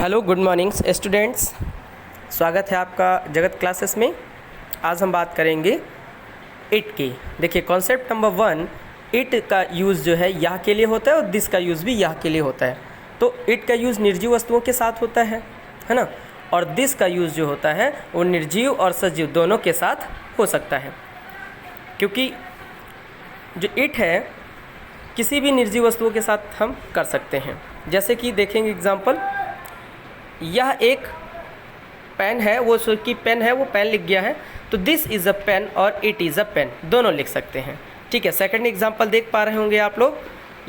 Hello good morning students, स्वागत है आपका जगत क्लासेस में। आज हम बात करेंगे इट की। देखिए कॉन्सेप्ट नंबर 1, इट का यूज़ जो है यह के लिए होता है और दिस का यूज़ भी यह के लिए होता है। तो इट का यूज़ निर्जीव वस्तुओं के साथ होता है ना, और दिस का यूज़ जो होता है वो निर्जीव और सजीव दोनों के साथ हो सकता है। क्योंकि जो इट है किसी भी निर्जीव वस्तुओं के साथ हम कर सकते हैं। जैसे कि देखेंगे एग्जाम्पल, यह एक पेन है, वो की पेन है, वो पेन लिख गया है, तो दिस इज़ अ पेन और इट इज़ अ पेन दोनों लिख सकते हैं। ठीक है। सेकंड एग्जांपल देख पा रहे होंगे आप लोग,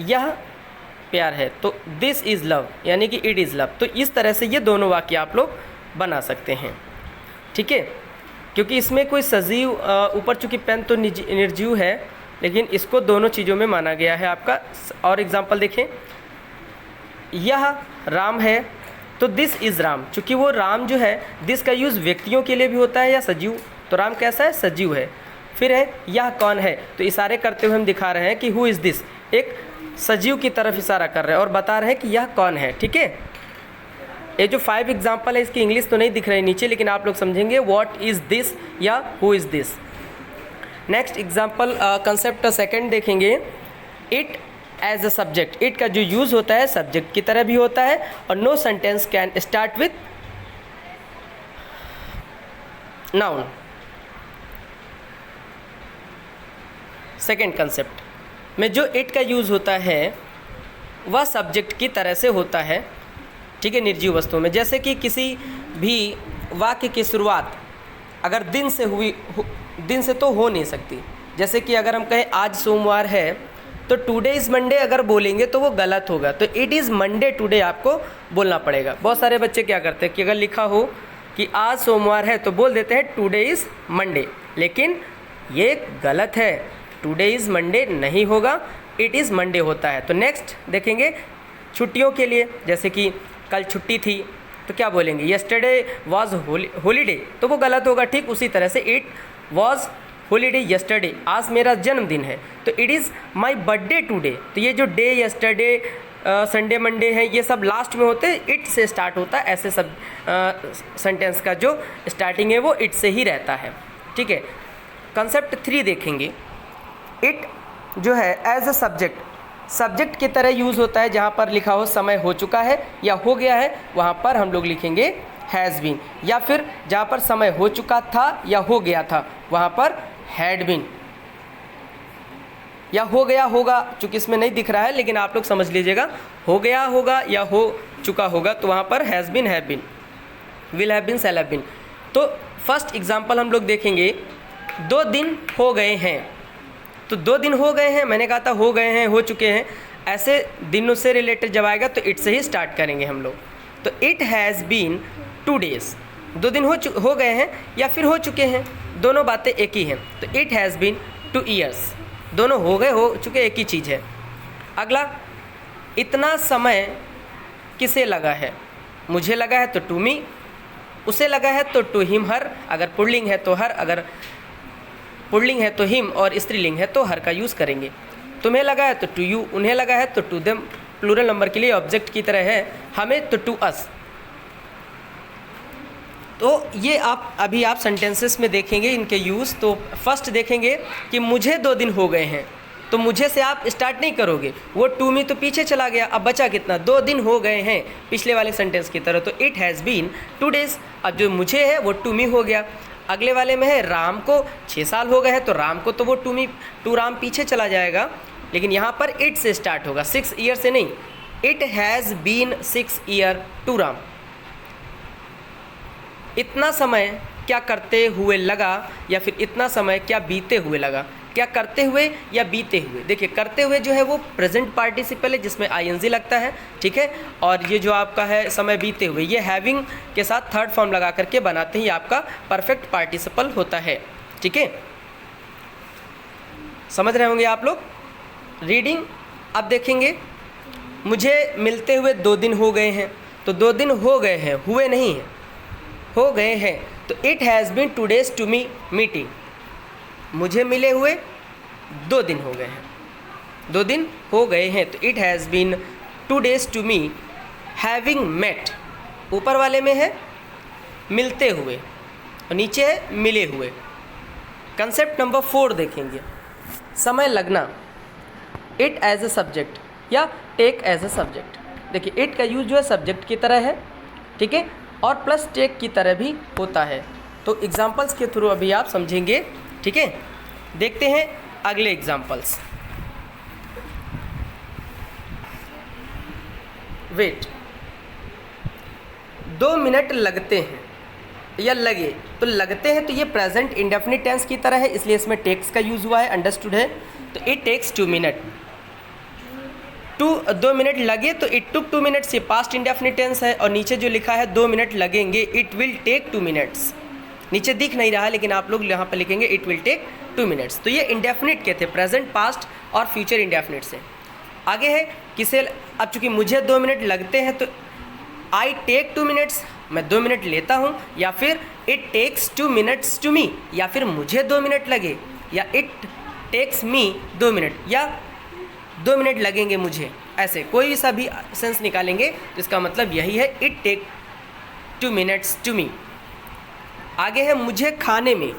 यह प्यार है तो दिस इज़ लव यानी कि इट इज़ लव। तो इस तरह से ये दोनों वाक्य आप लोग बना सकते हैं। ठीक है, क्योंकि इसमें कोई सजीव ऊपर चूँकि पेन तो निर्जीव है, लेकिन इसको दोनों चीज़ों में माना गया है आपका। और एग्जाम्पल देखें, यह राम है तो दिस इज़ राम। चूँकि वो राम जो है, दिस का यूज़ व्यक्तियों के लिए भी होता है या सजीव, तो राम कैसा है, सजीव है। फिर है यह कौन है, तो इशारे करते हुए हम दिखा रहे हैं कि हु इज़ दिस, एक सजीव की तरफ इशारा कर रहे हैं और बता रहे हैं कि यह कौन है। ठीक है, ये जो 5 एग्जाम्पल है इसकी इंग्लिश तो नहीं दिख रही नीचे, लेकिन आप लोग समझेंगे व्हाट इज़ दिस या who is this. Next example concept second देखेंगे, it as a subject. It का जो यूज़ होता है सब्जेक्ट की तरह भी होता है, और no sentence can start with noun. Second concept में जो इट का यूज़ होता है वह सब्जेक्ट की तरह से होता है। ठीक है, निर्जीव वस्तुओं में। जैसे कि किसी भी वाक्य की शुरुआत अगर दिन से तो हो नहीं सकती। जैसे कि अगर हम कहें आज सोमवार है, तो टुडे इज़ मंडे अगर बोलेंगे तो वो गलत होगा, तो इट इज़ मंडे टुडे आपको बोलना पड़ेगा। बहुत सारे बच्चे क्या करते हैं कि अगर लिखा हो कि आज सोमवार है तो बोल देते हैं टुडे इज़ मंडे, लेकिन ये गलत है। टुडे इज़ मंडे नहीं होगा, इट इज़ मंडे होता है। तो नेक्स्ट देखेंगे छुट्टियों के लिए, जैसे कि कल छुट्टी थी तो क्या बोलेंगे, येस्टरडे वॉज हॉलीडे, तो वो गलत होगा। ठीक उसी तरह से इट वॉज हॉलीडे येस्टरडे, आज मेरा जन्मदिन है, तो it is my birthday today. तो ये जो डे, येस्टरडे, संडे, मंडे है, ये सब लास्ट में होते हैं, इट से स्टार्ट होता है। ऐसे सब सेंटेंस का जो स्टार्टिंग है वो इट से ही रहता है। ठीक है। कंसेप्ट 3 देखेंगे, इट जो है एज अ सब्जेक्ट की तरह यूज़ होता है। जहाँ पर लिखा हो समय हो चुका है या हो गया है, वहाँ पर हम लोग लिखेंगे हैज़ बीन, या फिर जहाँ पर समय हो चुका था या हो गया था वहाँ पर हैड बीन, या हो गया होगा। चूँकि इसमें नहीं दिख रहा है, लेकिन आप लोग समझ लीजिएगा, हो गया होगा या हो चुका होगा, तो वहाँ पर has been, have been, will have been, shall have been. तो फर्स्ट एग्जाम्पल हम लोग देखेंगे, 2 दिन हो गए हैं। तो 2 दिन हो गए हैं, मैंने कहा था हो गए हैं, हो चुके हैं। ऐसे दिनों से रिलेटेड जब आएगा तो इट से ही स्टार्ट करेंगे हम लोग। तो इट हैज़ बीन 2 डेज़, 2 दिन हो गए हैं या फिर हो चुके हैं, दोनों बातें एक ही हैं। तो इट हैज़ बीन 2 ईयर्स, दोनों हो गए, हो चुके, एक ही चीज़ है। अगला, इतना समय किसे लगा है, मुझे लगा है तो टू मी, उसे लगा है तो टू हिम हर, अगर पुल्लिंग है तो हर, अगर पुल्लिंग है तो हिम, और स्त्रीलिंग है तो हर का यूज़ करेंगे। तुम्हें लगा है तो टू यू, उन्हें लगा है तो टू देम, प्लूरल नंबर के लिए ऑब्जेक्ट की तरह है, हमें तो टू अस। तो ये अभी आप सेंटेंसेस में देखेंगे इनके यूज़। तो फर्स्ट देखेंगे कि मुझे 2 दिन हो गए हैं, तो मुझे से आप स्टार्ट नहीं करोगे, वो टू मी तो पीछे चला गया, अब बचा कितना, 2 दिन हो गए हैं, पिछले वाले सेंटेंस की तरह। तो इट हैज़ बीन 2 डेज़, अब जो मुझे है वो टू मी हो गया। अगले वाले में है राम को 6 साल हो गए हैं, तो राम को तो वो टू राम पीछे चला जाएगा, लेकिन यहाँ पर इट से स्टार्ट होगा, 6 ईयर से नहीं। It has been 6 year to Ram. इतना समय क्या करते हुए लगा, या फिर इतना समय क्या बीते हुए लगा, क्या करते हुए या बीते हुए। देखिए करते हुए जो है वो प्रेजेंट पार्टिसिपल है जिसमें आईएनजी लगता है। ठीक है, और ये जो आपका है समय बीते हुए, ये हैविंग के साथ थर्ड फॉर्म लगा करके बनाते ही आपका परफेक्ट पार्टिसिपल होता है। ठीक है, समझ रहे होंगे आप लोग। रीडिंग अब देखेंगे, मुझे मिलते हुए 2 दिन हो गए हैं, तो 2 दिन हो गए हैं, हुए नहीं हैं, हो गए हैं। तो it has been 2 days to me meeting, मुझे मिले हुए 2 दिन हो गए हैं, 2 दिन हो गए हैं। तो it has been 2 days to me having met, ऊपर वाले में है मिलते हुए और नीचे है मिले हुए। कंसेप्ट नंबर 4 देखेंगे, समय लगना। इट एज ए सब्जेक्ट या टेक एज ए सब्जेक्ट। देखिए इट का यूज जो है सब्जेक्ट की तरह है, ठीक है, और प्लस टेक की तरह भी होता है। तो एग्जाम्पल्स के थ्रू अभी आप समझेंगे, ठीक है। देखते हैं अगले एग्जाम्पल्स। वेट, 2 मिनट लगते हैं या लगे, तो लगते हैं तो ये प्रेजेंट इंडेफिनिट टेंस की तरह है, इसलिए इसमें टेक्स का यूज़ हुआ है, अंडरस्टूड है। तो इट टेक्स 2 मिनट। 2 मिनट लगे तो इट टुक 2 मिनट्स, ये पास्ट इंडेफिनिट टेंस है। और नीचे जो लिखा है 2 मिनट लगेंगे, इट विल टेक 2 मिनट्स। नीचे दिख नहीं रहा है लेकिन आप लोग यहाँ पर लिखेंगे इट विल टेक 2 मिनट्स। तो ये इंडेफिनिट के थे, प्रेजेंट, पास्ट और फ्यूचर इंडेफिनिट से। आगे है किसे, अब चूँकि मुझे 2 मिनट लगते हैं तो आई टेक 2 मिनट्स, मैं 2 मिनट लेता हूँ, या फिर it takes 2 minutes to me, या फिर मुझे 2 मिनट लगे, या इट टेक्स मी 2 मिनट, या 2 मिनट लगेंगे मुझे। ऐसे कोई सा भी सेंस निकालेंगे तो इसका मतलब यही है, it take 2 minutes to me. आगे है मुझे खाने में।